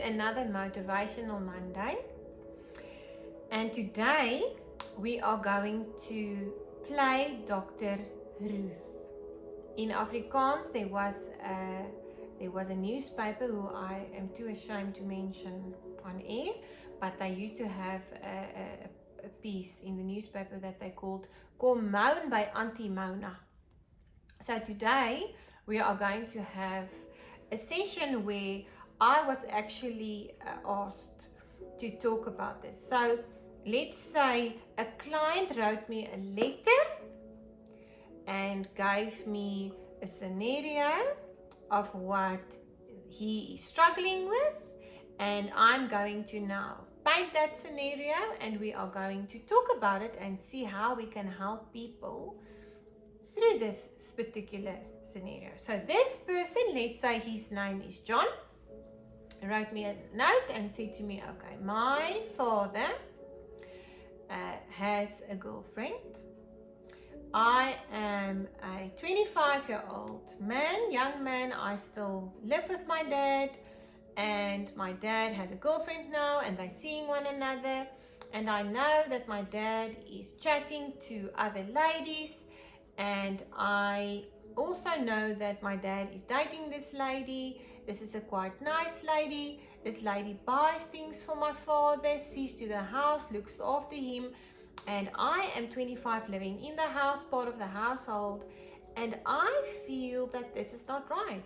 another Motivational Monday, and today we are going to play Dr. Ruth. In Afrikaans, there was a newspaper who I am too ashamed to mention on air, but they used to have a piece in the newspaper that they called Kom Moan by Auntie Mona. So today we are going to have a session where I was actually asked to talk about this. So let's say a client wrote me a letter and gave me a scenario of what he is struggling with, and I'm going to now paint that scenario, and we are going to talk about it and see how we can help people through this particular scenario. So this person, let's say his name is John, wrote me a note and said to me, okay, my father has a girlfriend. I am a 25-year-old young man. I still live with my dad, and my dad has a girlfriend now, and they're seeing one another, and I know that my dad is chatting to other ladies, and I also know that my dad is dating this lady. This is a quite nice lady. This lady buys things for my father, sees to the house, looks after him, and I am 25, living in the house, part of the household, and I feel that this is not right.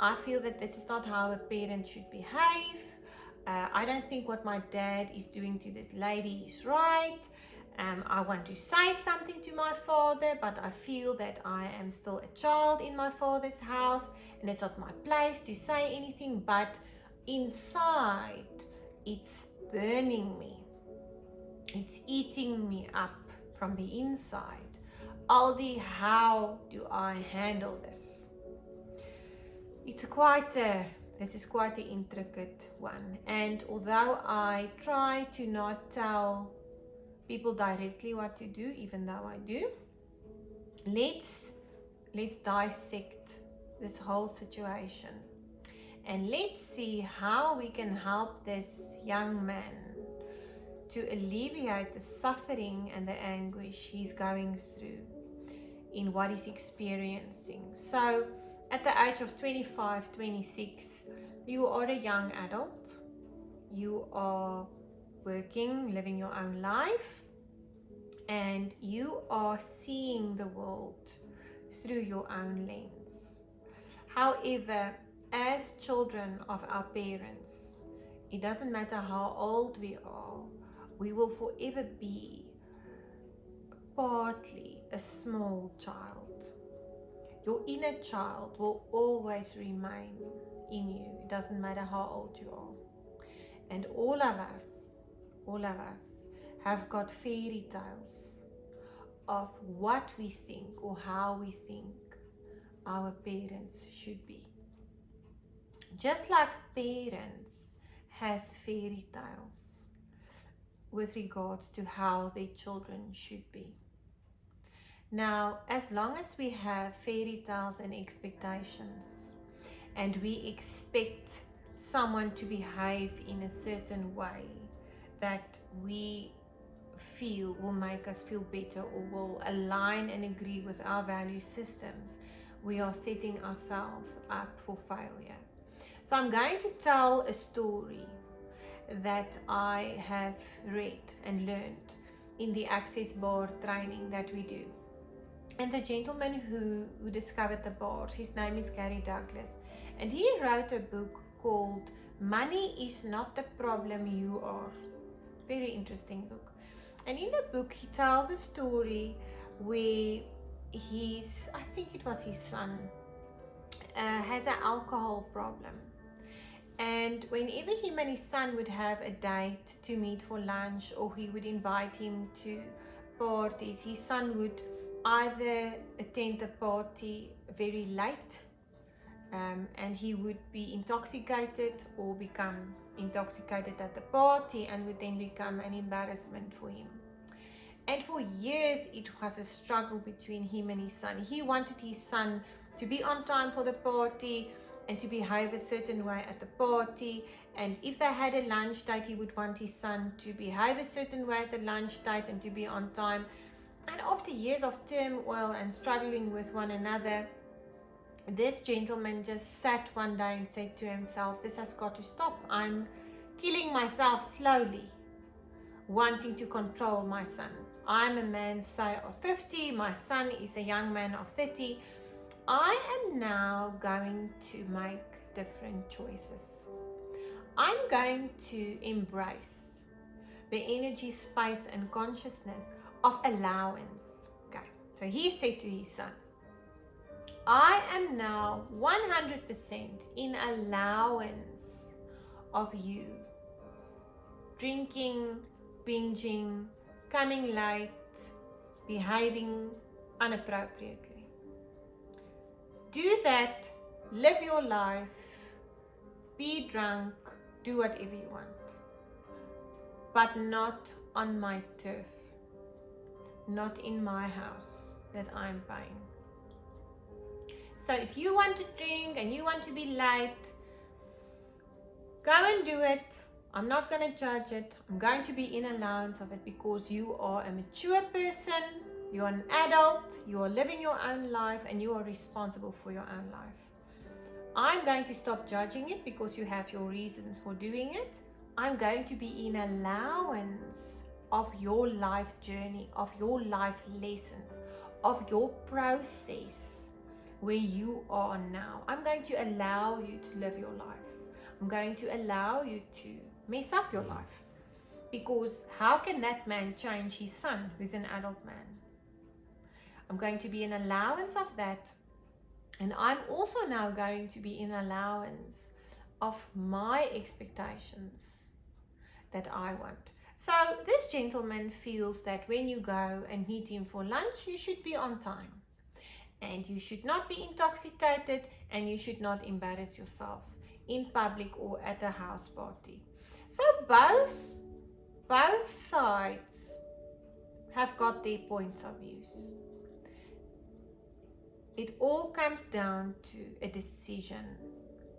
I feel that this is not how a parent should behave. I don't think what my dad is doing to this lady is right. I want to say something to my father, but I feel that I am still a child in my father's house, and it's not my place to say anything, but inside it's burning me. It's eating me up from the inside. Aldi, how do I handle this? This is quite an intricate one, and although I try to not tell people directly what to do, even though I do, let's dissect this whole situation, and let's see how we can help this young man to alleviate the suffering and the anguish he's going through in what he's experiencing. So at the age of 25, 26, you are a young adult. You are working, living your own life, and you are seeing the world through your own lens. However, as children of our parents, it doesn't matter how old we are, we will forever be partly a small child. Your inner child will always remain in you. It doesn't matter how old you are. And all of us have got fairy tales of what we think or how we think our parents should be. Just like parents has fairy tales with regards to how their children should be. Now, as long as we have fairy tales and expectations, and we expect someone to behave in a certain way that we feel will make us feel better or will align and agree with our value systems, we are setting ourselves up for failure. So I'm going to tell a story that I have read and learned in the Access Bar training that we do. And the gentleman who discovered the bars, his name is Gary Douglas, and he wrote a book called Money is Not the Problem, You Are. Very interesting book. And in the book he tells a story where I think it was his son, has an alcohol problem. And whenever him and his son would have a date to meet for lunch, or he would invite him to parties, his son would either attend the party very late, and he would be intoxicated, or become intoxicated at the party and would then become an embarrassment for him. And for years it was a struggle between him and his son. He wanted his son to be on time for the party, and to behave a certain way at the party. And if they had a lunch date, he would want his son to behave a certain way at the lunch date and to be on time. And after years of turmoil and struggling with one another, this gentleman just sat one day and said to himself, this has got to stop. I'm killing myself slowly, wanting to control my son. I'm a man, say, of 50. My son is a young man of 30. I am now going to make different choices. I'm going to embrace the energy, space, and consciousness of allowance. Okay, so he said to his son, I am now 100% in allowance of you drinking, binging, coming late, behaving inappropriately. Do that, live your life, be drunk, do whatever you want, but not on my turf, not in my house that I'm paying. So if you want to drink and you want to be late, go and do it. I'm not going to judge it. I'm going to be in allowance of it because you are a mature person, you're an adult, you are living your own life, and you are responsible for your own life. I'm going to stop judging it because you have your reasons for doing it. I'm going to be in allowance of your life journey, of your life lessons, of your process where you are now. I'm going to allow you to live your life. I'm going to allow you to mess up your life. Because how can that man change his son who's an adult man? I'm going to be in allowance of that. And I'm also now going to be in allowance of my expectations that I want. So this gentleman feels that when you go and meet him for lunch, you should be on time. And you should not be intoxicated, and you should not embarrass yourself in public or at a house party. So both sides have got their points of use. It all comes down to a decision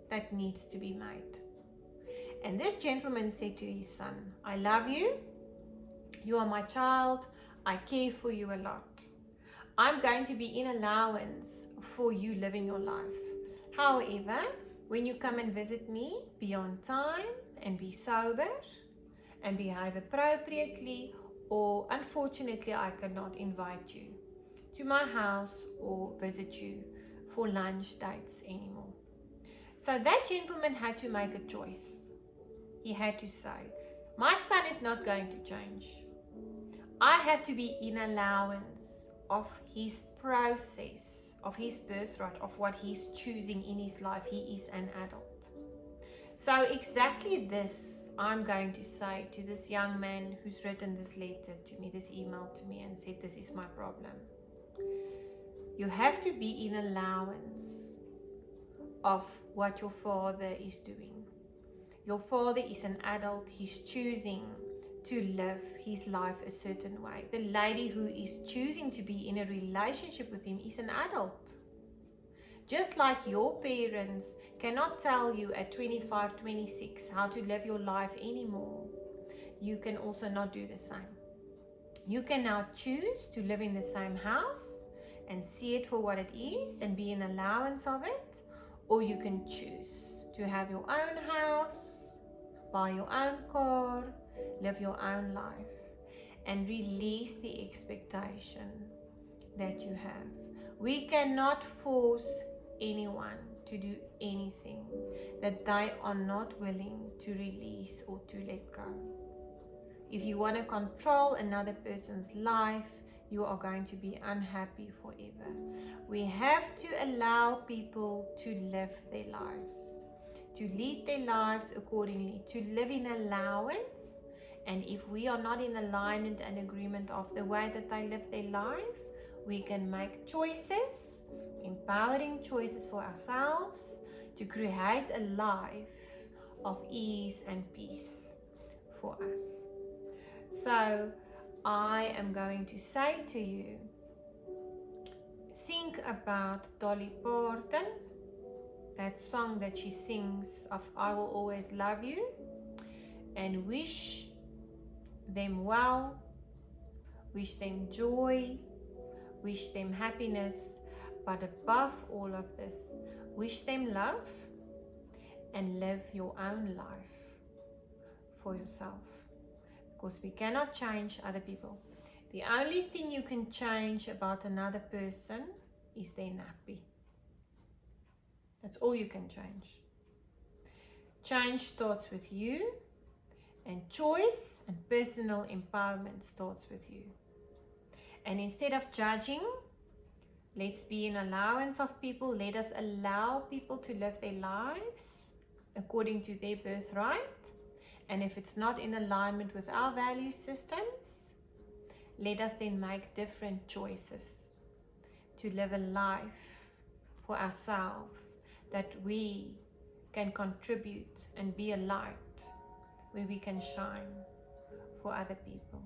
that needs to be made. And this gentleman said to his son, I love you. You are my child. I care for you a lot. I'm going to be in allowance for you living your life. However, when you come and visit me, be on time and be sober and behave appropriately, or unfortunately I cannot invite you to my house or visit you for lunch dates anymore. So that gentleman had to make a choice. He had to say, my son is not going to change. I have to be in allowance of his process, of his birthright, of what he's choosing in his life. He is an adult. So exactly this I'm going to say to this young man who's written this letter to me, this email to me, and said, this is my problem. You have to be in allowance of what your father is doing. Your father is an adult. He's choosing to live his life a certain way. The lady who is choosing to be in a relationship with him is an adult. Just like your parents cannot tell you at 25, 26 how to live your life anymore, you can also not do the same. You can now choose to live in the same house and see it for what it is and be in allowance of it, or you can choose to have your own house, buy your own car, live your own life, and release the expectation that you have. We cannot force anyone to do anything that they are not willing to release or to let go. If you want to control another person's life, you are going to be unhappy forever. We have to allow people to live their lives, to lead their lives accordingly, to live in allowance. And if we are not in alignment and agreement of the way that they live their life, we can make choices, empowering choices for ourselves to create a life of ease and peace for us. So I am going to say to you, think about Dolly Parton, that song that she sings of I will always love you, and wish them well, wish them joy, wish them happiness, but above all of this, wish them love and live your own life for yourself, because we cannot change other people. The only thing you can change about another person is their nappy. That's all you can change. Change starts with you, and choice and personal empowerment starts with you. And instead of judging, let's be in allowance of people. Let us allow people to live their lives according to their birthright. And if it's not in alignment with our value systems, let us then make different choices to live a life for ourselves that we can contribute and be a light where we can shine for other people.